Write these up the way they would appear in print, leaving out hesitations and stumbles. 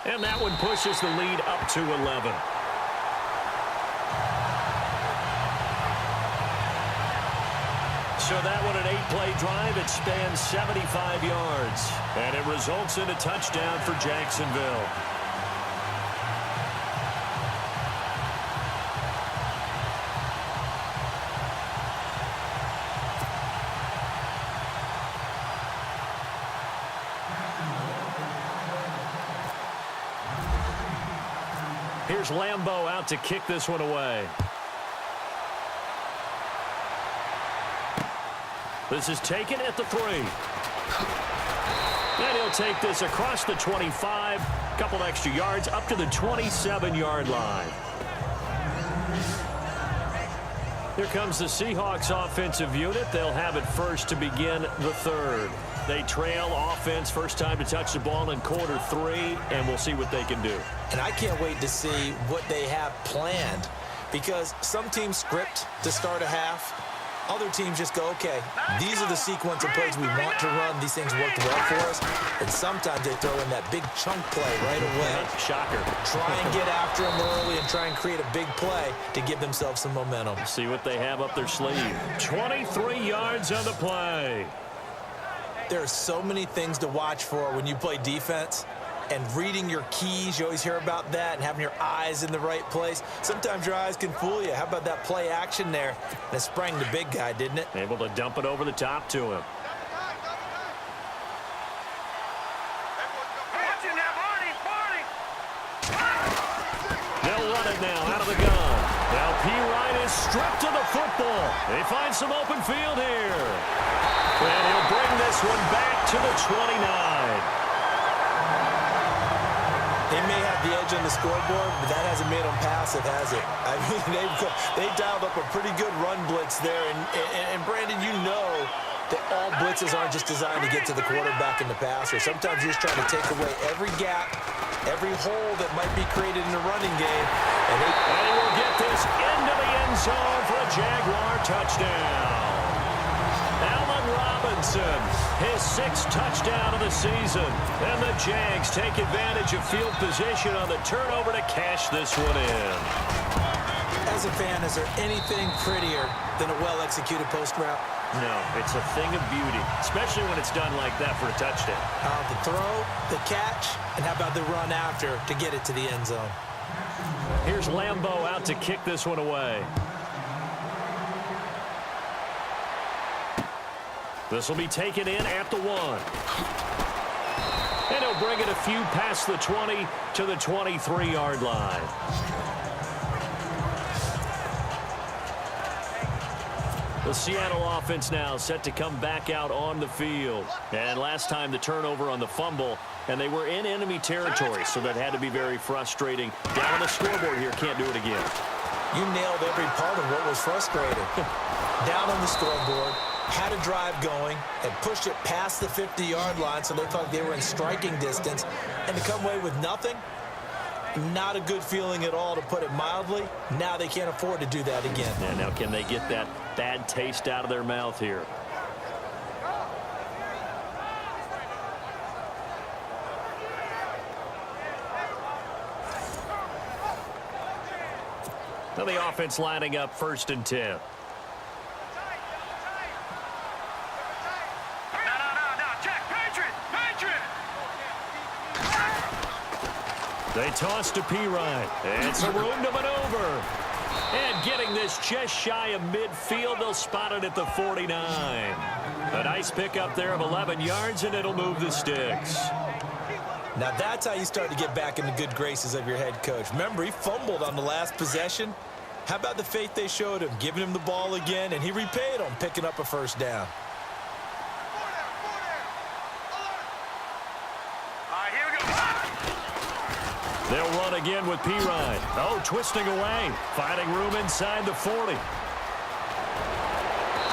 And that one pushes the lead up to 11. So that one, an 8-play drive. It spans 75 yards. And it results in a touchdown for Jacksonville. Here's Lambeau out to kick this one away. This is taken at the 3. And he'll take this across the 25. Couple extra yards up to the 27-yard line. Here comes the Seahawks offensive unit. They'll have it first to begin the 3rd. They trail offense, first time to touch the ball in quarter 3, and we'll see what they can do. And I can't wait to see what they have planned, because some teams script to start a half. Other teams just go, okay, these are the sequence of plays we want to run. These things worked well for us. And sometimes they throw in that big chunk play right away. Shocker. Try and get after them early and try and create a big play to give themselves some momentum. See what they have up their sleeve. 23 yards on the play. There are so many things to watch for when you play defense. And reading your keys, you always hear about that, and having your eyes in the right place. Sometimes your eyes can fool you. How about that play action there? And it sprang the big guy, didn't it? Able to dump it over the top to him. They'll run it now out of the gun. Now P. is stripped of the football. They find some open field here. And he'll bring this one back to the 29. They may have the edge on the scoreboard, but that hasn't made them passive, has it? I mean, they dialed up a pretty good run blitz there. And Brandon, you know that all blitzes aren't just designed to get to the quarterback and the passer. Sometimes you're just trying to take away every gap, every hole that might be created in the running game. And they will get this into the end zone for a Jaguar touchdown. Robinson, his 6th touchdown of the season. And the Jags take advantage of field position on the turnover to cash this one in. As a fan, is there anything prettier than a well-executed post route? No, it's a thing of beauty, especially when it's done like that for a touchdown. The throw, the catch, and how about the run after to get it to the end zone? Here's Lambeau out to kick this one away. This will be taken in at the 1. And he'll bring it a few past the 20 to the 23-yard line. The Seattle offense now set to come back out on the field. And last time the turnover on the fumble, and they were in enemy territory, so that had to be very frustrating. Down on the scoreboard here, can't do it again. You nailed every part of what was frustrating. Down on the scoreboard, had a drive going, and pushed it past the 50-yard line so they thought they were in striking distance. And to come away with nothing, not a good feeling at all, to put it mildly. Now they can't afford to do that again. Yeah, now can they get that bad taste out of their mouth here? Now the offense lining up 1st and 10. They toss to P. It's a room to maneuver. And getting this just shy of midfield, they'll spot it at the 49. A nice pickup there of 11 yards, and it'll move the sticks. Now that's how you start to get back in the good graces of your head coach. Remember, he fumbled on the last possession. How about the faith they showed him, giving him the ball again, and he repaid them, picking up a 1st down. They'll run again with P. Oh, twisting away. Finding room inside the 40.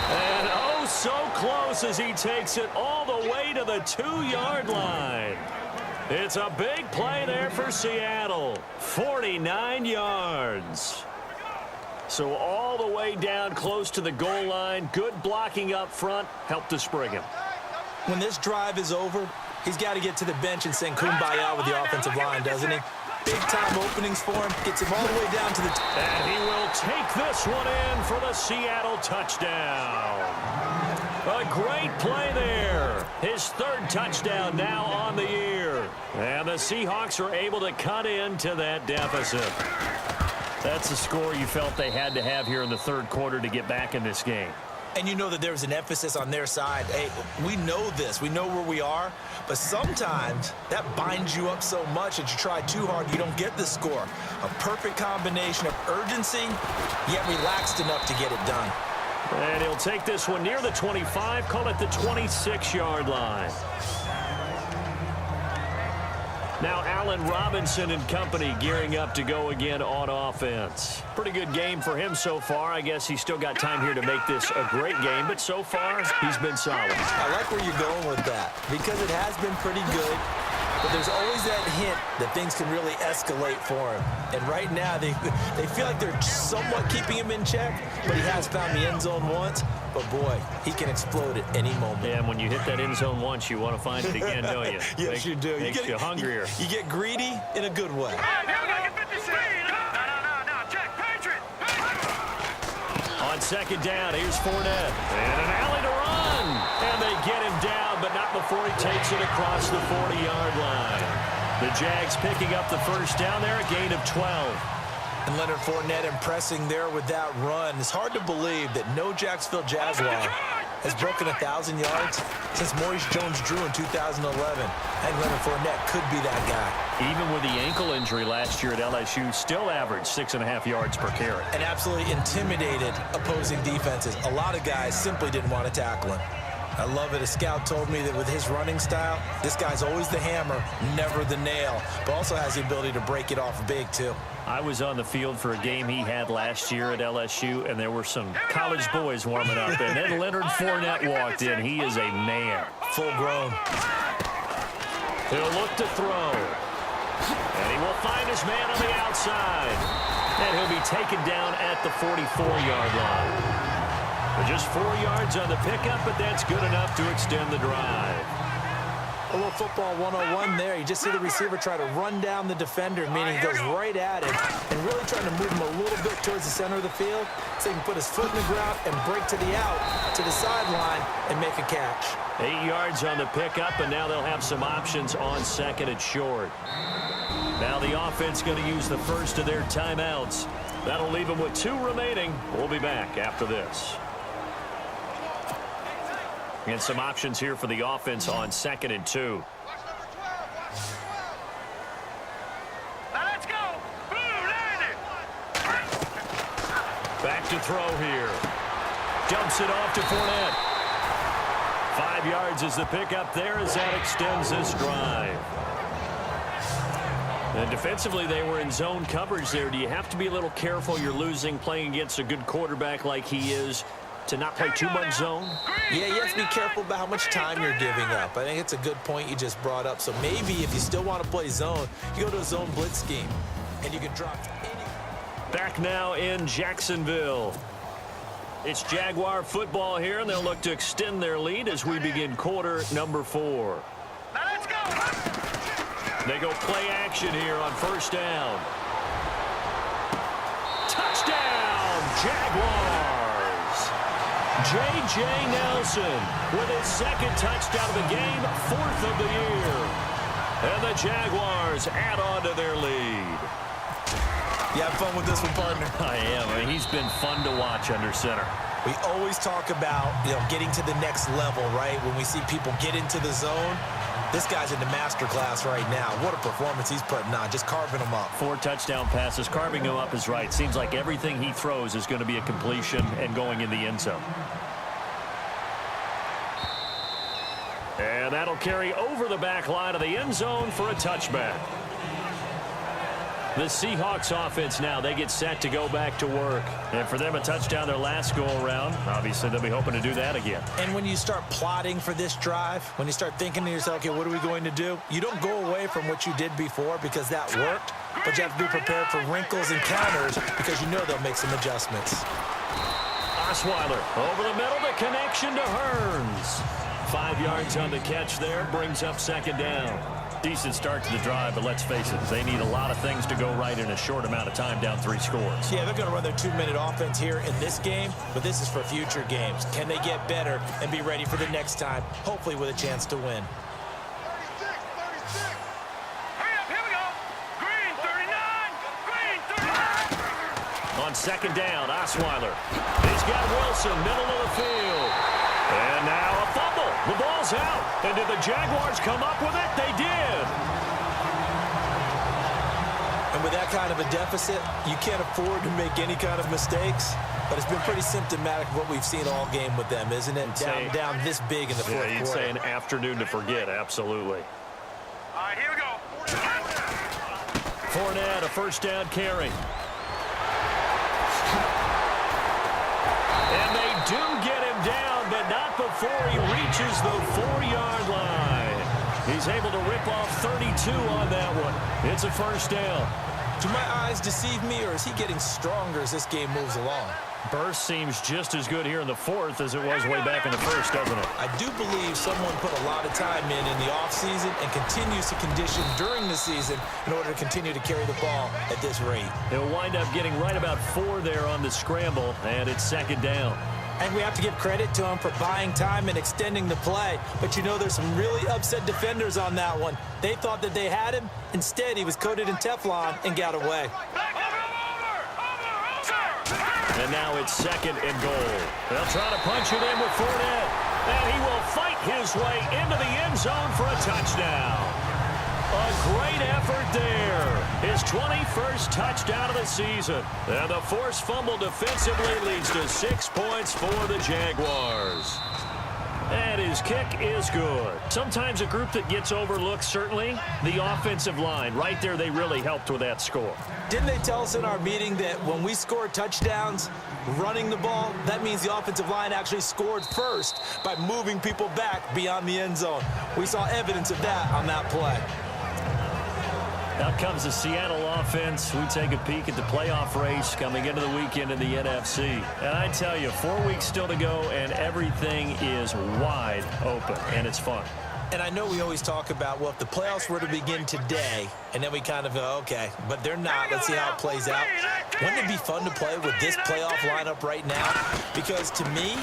And oh, so close as he takes it all the way to the 2-yard line. It's a big play there for Seattle. 49 yards. So all the way down close to the goal line. Good blocking up front. Helped to spring him. When this drive is over, He's got to get to the bench and sing kumbaya with the offensive line, doesn't he? Big-time openings for him. Gets him all the way down to the... And he will take this one in for the Seattle touchdown. A great play there. His third touchdown now on the year. And the Seahawks are able to cut into that deficit. That's the score you felt they had to have here in the third quarter to get back in this game. And you know that there was an emphasis on their side. Hey, we know this. We know where we are. But sometimes that binds you up so much that you try too hard, you don't get the score. A perfect combination of urgency, yet relaxed enough to get it done. And he'll take this one near the 25, call it the 26-yard line. Now Allen Robinson and company gearing up to go again on offense. Pretty good game for him so far. I guess he's still got time here to make this a great game, but so far he's been solid. I like where you're going with that because it has been pretty good, but there's always that hint that things can really escalate for him. And right now they feel like they're somewhat keeping him in check, but he has found the end zone once. But, boy, he can explode at any moment. Yeah, and when you hit that end zone once, you want to find it again, don't you? Yes, you do. Makes you hungrier. You get greedy in a good way. On second down, here's Fournette. And an alley to run. And they get him down, but not before he takes it across the 40-yard line. The Jags picking up the first down there, a gain of 12. And Leonard Fournette impressing there with that run. It's hard to believe that no Jacksonville Jaguar has broken 1,000 yards since Maurice Jones-Drew in 2011. And Leonard Fournette could be that guy. Even with the ankle injury last year at LSU, still averaged 6.5 yards per carry. And absolutely intimidated opposing defenses. A lot of guys simply didn't want to tackle him. I love it. A scout told me that with his running style, this guy's always the hammer, never the nail, but also has the ability to break it off big, too. I was on the field for a game he had last year at LSU, and there were some college boys warming up, and then Leonard Fournette walked in. He is a man. Full grown. He'll look to throw. And he will find his man on the outside. And he'll be taken down at the 44-yard line. Just 4 yards on the pickup, but that's good enough to extend the drive. A little football 101 there. You just see the receiver try to run down the defender, meaning he goes right at him and really trying to move him a little bit towards the center of the field so he can put his foot in the ground and break to the out, to the sideline, and make a catch. 8 yards on the pickup, and now they'll have some options on second and short. Now the offense going to use the first of their timeouts. That'll leave them with 2 remaining. We'll be back after this. And some options here for the offense on second and 2. Let's go. Back to throw here. Dumps it off to Fournette. 5 yards is the pickup there as that extends this drive. And defensively, they were in zone coverage there. Do you have to be a little careful? You're losing playing against a good quarterback like he is, to not play too much zone? Yeah, you have to be careful about how much time you're giving up. I think it's a good point you just brought up. So maybe if you still want to play zone, you go to a zone blitz scheme, and you can drop any... Back now in Jacksonville. It's Jaguar football here, and they'll look to extend their lead as we begin quarter number 4. Let's go. They go play action here on first down. Touchdown, Jaguars! J.J. Nelson with his second touchdown of the game, 4th of the year. And the Jaguars add on to their lead. You have fun with this one, partner? I am. I mean, he's been fun to watch under center. We always talk about, getting to the next level, right? When we see people get into the zone, this guy's in the master class right now. What a performance he's putting on, just carving them up. 4 touchdown passes. Carving him up is right. Seems like everything he throws is going to be a completion and going in the end zone. And that'll carry over the back line of the end zone for a touchback. The Seahawks offense now, they get set to go back to work. And for them, a touchdown their last go-around. Obviously, they'll be hoping to do that again. And when you start plotting for this drive, when you start thinking to yourself, okay, what are we going to do? You don't go away from what you did before because that worked, but you have to be prepared for wrinkles and counters because you know they'll make some adjustments. Osweiler over the middle, the connection to Hearns. 5 yards on the catch there. Brings up second down. Decent start to the drive, but let's face it, they need a lot of things to go right in a short amount of time, down 3 scores. Yeah, they're going to run their 2-minute offense here in this game, but this is for future games. Can they get better and be ready for the next time, hopefully with a chance to win? Hurry up, here we go. Green 39. Green 39. On second down, Osweiler. He's got Wilson, middle of the field. And now a fumble. The ball's out. And did the Jaguars come up with it? They did. And with that kind of a deficit, you can't afford to make any kind of mistakes. But it's been pretty symptomatic of what we've seen all game with them, isn't it? Down this big in the fourth quarter. You'd say an afternoon to forget, absolutely. All right, here we go. Fournette, a first down carry. And they do get him down, but not before he reaches the 4-yard line. He's able to rip off 32 on that one. It's a first down. Do my eyes deceive me, or is he getting stronger as this game moves along? Burst seems just as good here in the fourth as it was way back in the first, doesn't it? I do believe someone put a lot of time in the offseason and continues to condition during the season in order to continue to carry the ball at this rate. He'll wind up getting right about 4 there on the scramble, and it's second down. And we have to give credit to him for buying time and extending the play. But you know, there's some really upset defenders on that one. They thought that they had him. Instead, he was coated in Teflon and got away. And now it's second and goal. They'll try to punch it in with Fournette. And he will fight his way into the end zone for a touchdown. A great effort there. His 21st touchdown of the season. And the forced fumble defensively leads to 6 points for the Jaguars. And his kick is good. Sometimes a group that gets overlooked, certainly, the offensive line. Right there, they really helped with that score. Didn't they tell us in our meeting that when we score touchdowns running the ball, that means the offensive line actually scored first by moving people back beyond the end zone? We saw evidence of that on that play. Out comes the Seattle offense. We take a peek at the playoff race coming into the weekend in the NFC. And I tell you, 4 weeks still to go, and everything is wide open, and it's fun. And I know we always talk about, well, if the playoffs were to begin today, and then we kind of go, okay, but they're not. Let's see how it plays out. Wouldn't it be fun to play with this playoff lineup right now? Because to me,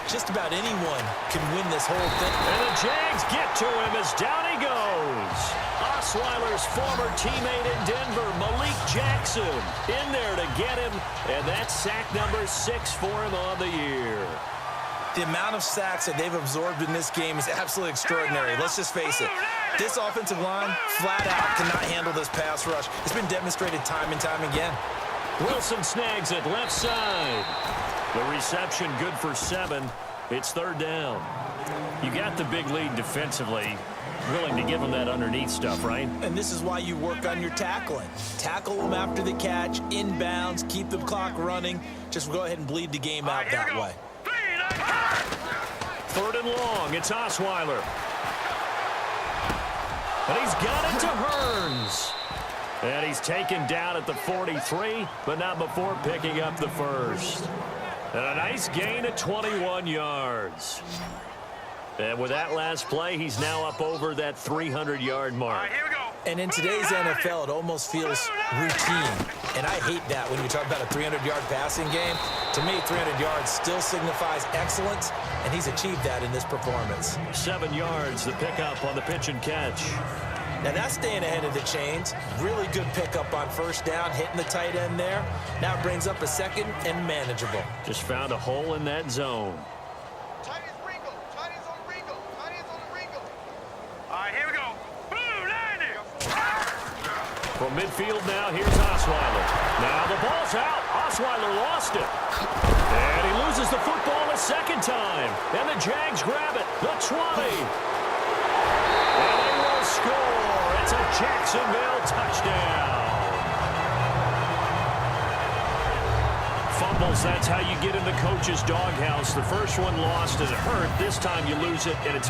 just about anyone can win this whole thing. And the Jags get to him as down he goes. Osweiler's former teammate in Denver, Malik Jackson, in there to get him. And that's sack number 6 for him on the year. The amount of sacks that they've absorbed in this game is absolutely extraordinary. Let's just face it. This offensive line, flat out, cannot handle this pass rush. It's been demonstrated time and time again. Wilson snags it left side. The reception good for 7. It's third down. You got the big lead defensively. Willing to give them that underneath stuff, right? And this is why you work on your tackling. Tackle them after the catch, inbounds, keep the clock running. Just go ahead and bleed the game out that way. Third and long. It's Osweiler. And he's got it to Hearns. And he's taken down at the 43, but not before picking up the first. And a nice gain of 21 yards. And with that last play, he's now up over that 300-yard mark. Here we go. And in today's NFL, it almost feels routine. And I hate that when you talk about a 300-yard passing game. To me, 300 yards still signifies excellence, and he's achieved that in this performance. 7 yards, the pickup on the pitch and catch. Now that's staying ahead of the chains. Really good pickup on first down, hitting the tight end there. Now it brings up a second and manageable. Just found a hole in that zone. Here we go. Boom, landed. From midfield now, here's Osweiler. Now the ball's out. Osweiler lost it. And he loses the football a second time. And the Jags grab it. The 20. And they will score. It's a Jacksonville touchdown. Fumbles, that's how you get in the coach's doghouse. The first one lost and it hurt. This time you lose it and it's